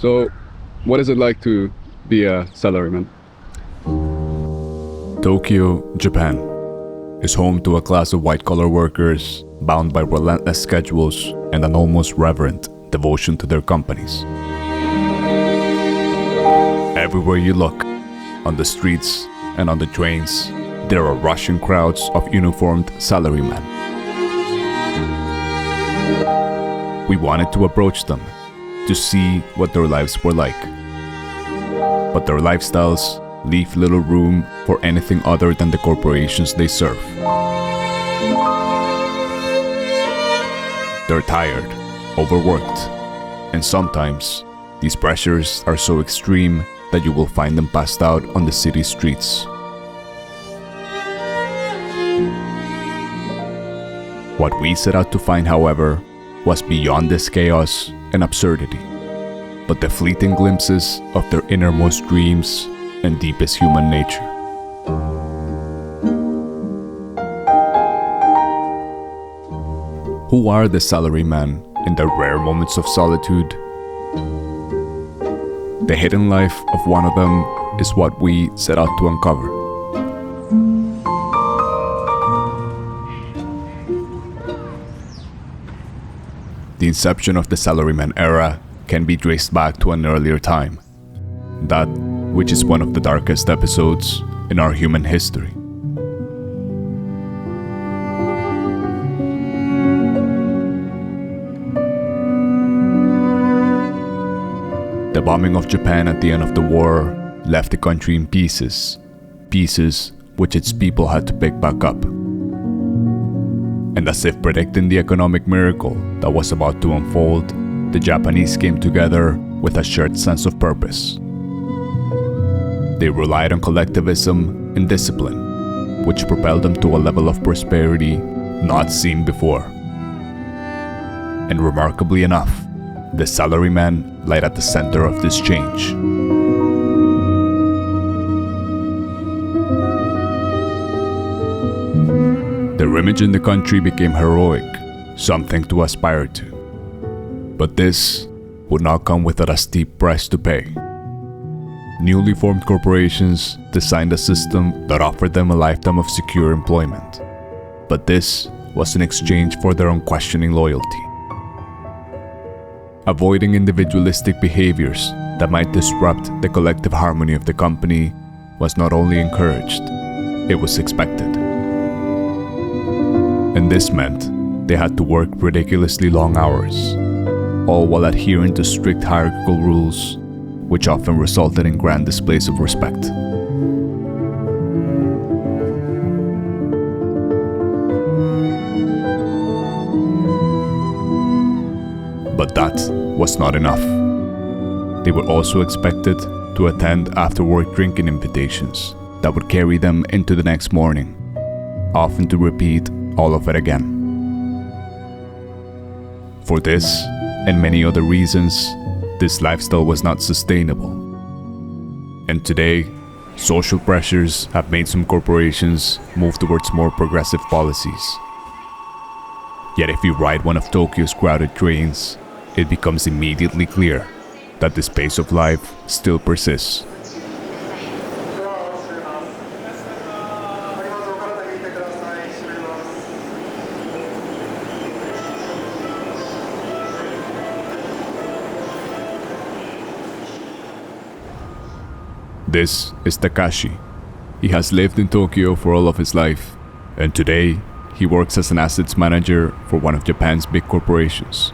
So, what is it like to be a salaryman? Tokyo, Japan, is home to a class of white-collar workers bound by relentless schedules and an almost reverent devotion to their companies. Everywhere you look, on the streets and on the trains, there are rushing crowds of uniformed salarymen. We wanted to approach them to see what their lives were like. But their lifestyles leave little room for anything other than the corporations they serve. They're tired, overworked, and sometimes these pressures are so extreme that you will find them passed out on the city streets. What we set out to find, however, was beyond this chaos and absurdity, but the fleeting glimpses of their innermost dreams and deepest human nature. Who are the salarymen in their rare moments of solitude? The hidden life of one of them is what we set out to uncover. The inception of the salaryman era can be traced back to an earlier time, that which is one of the darkest episodes in our human history. The bombing of Japan at the end of the war left the country in pieces, pieces which its people had to pick back up. And as if predicting the economic miracle that was about to unfold, the Japanese came together with a shared sense of purpose. They relied on collectivism and discipline, which propelled them to a level of prosperity not seen before. And remarkably enough, the salarymen lied at the center of this change. Their image in the country became heroic, something to aspire to. But this would not come without a steep price to pay. Newly formed corporations designed a system that offered them a lifetime of secure employment. But this was in exchange for their unquestioning loyalty. Avoiding individualistic behaviors that might disrupt the collective harmony of the company was not only encouraged, it was expected. And this meant they had to work ridiculously long hours, all while adhering to strict hierarchical rules, which often resulted in grand displays of respect. But that was not enough. They were also expected to attend after-work drinking invitations that would carry them into the next morning, often to repeat all of it again. For this, and many other reasons, this lifestyle was not sustainable. And today, social pressures have made some corporations move towards more progressive policies. Yet if you ride one of Tokyo's crowded trains, it becomes immediately clear that this pace of life still persists. This is Takashi. He has lived in Tokyo for all of his life, and today he works as an assets manager for one of Japan's big corporations.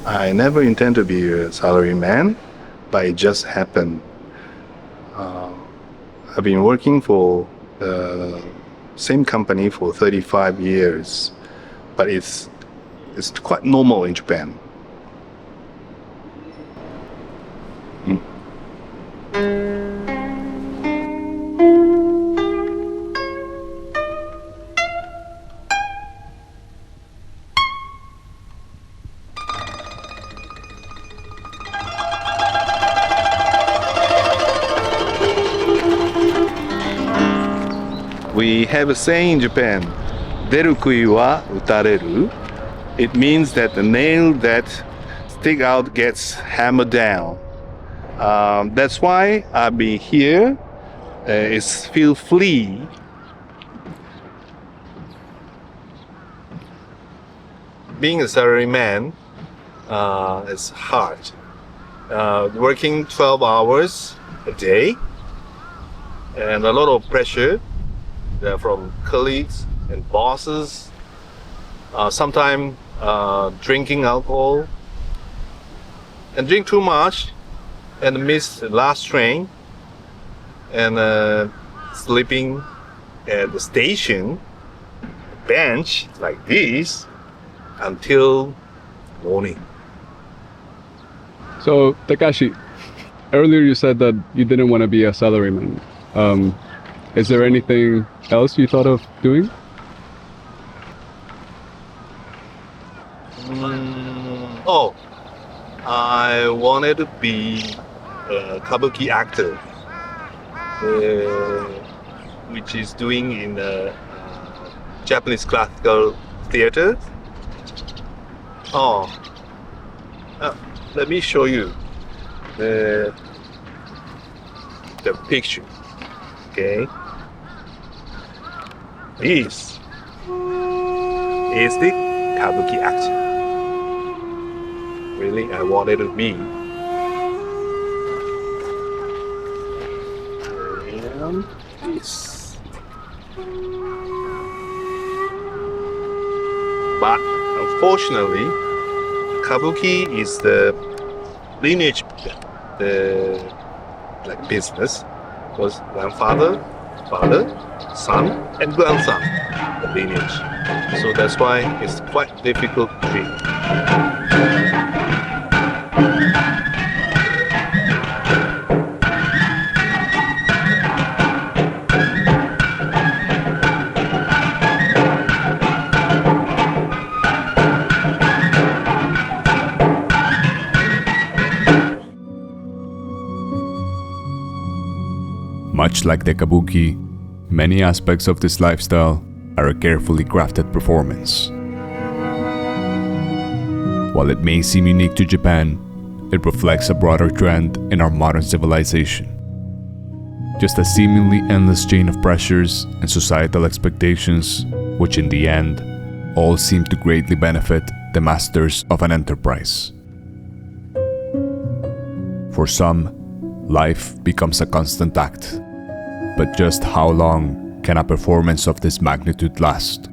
I never intend to be a salaryman, but it just happened. I've been working for the same company for 35 years, but it's quite normal in Japan. We have a saying in Japan, 出る杭は打たれる. It means that the nail that stick out gets hammered down. That's why I'll be here. It's feel free. Being a salaryman is hard. Working 12 hours a day and a lot of pressure from colleagues and bosses. Sometimes drinking alcohol and drink too much and miss the last train and sleeping at the station bench like this until morning. So, Takashi, earlier you said that you didn't want to be a salaryman. Is there anything else you thought of doing? I wanted to be a kabuki actor, which is doing in the Japanese classical theater. Let me show you the picture. Okay, this is the kabuki actor. Really, I wanted to be. And this. But unfortunately, kabuki is the lineage, like business, was grandfather, father, son, and grandson, the lineage. So that's why it's quite difficult to be. Much like the kabuki, many aspects of this lifestyle are a carefully crafted performance. While it may seem unique to Japan, it reflects a broader trend in our modern civilization. Just a seemingly endless chain of pressures and societal expectations, which in the end, all seem to greatly benefit the masters of an enterprise. For some, life becomes a constant act. But just how long can a performance of this magnitude last?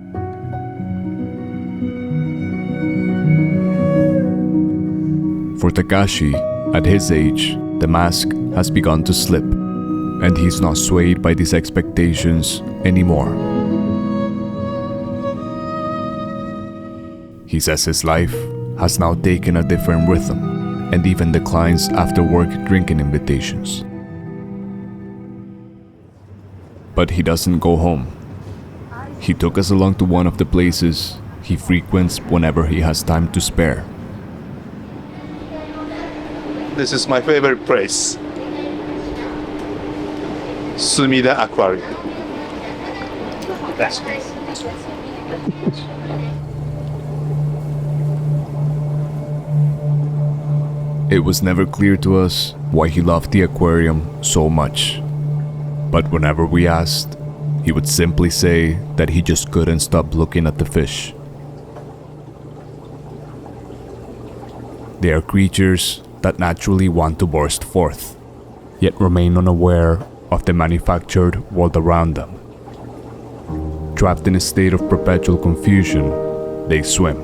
For Takashi, at his age, the mask has begun to slip, and he's not swayed by these expectations anymore. He says his life has now taken a different rhythm, and even declines after-work drinking invitations. But he doesn't go home. He took us along to one of the places he frequents whenever he has time to spare. This is my favorite place. Sumida Aquarium. That's great. It was never clear to us why he loved the aquarium so much. But whenever we asked, he would simply say that he just couldn't stop looking at the fish. They are creatures that naturally want to burst forth, yet remain unaware of the manufactured world around them. Trapped in a state of perpetual confusion, they swim.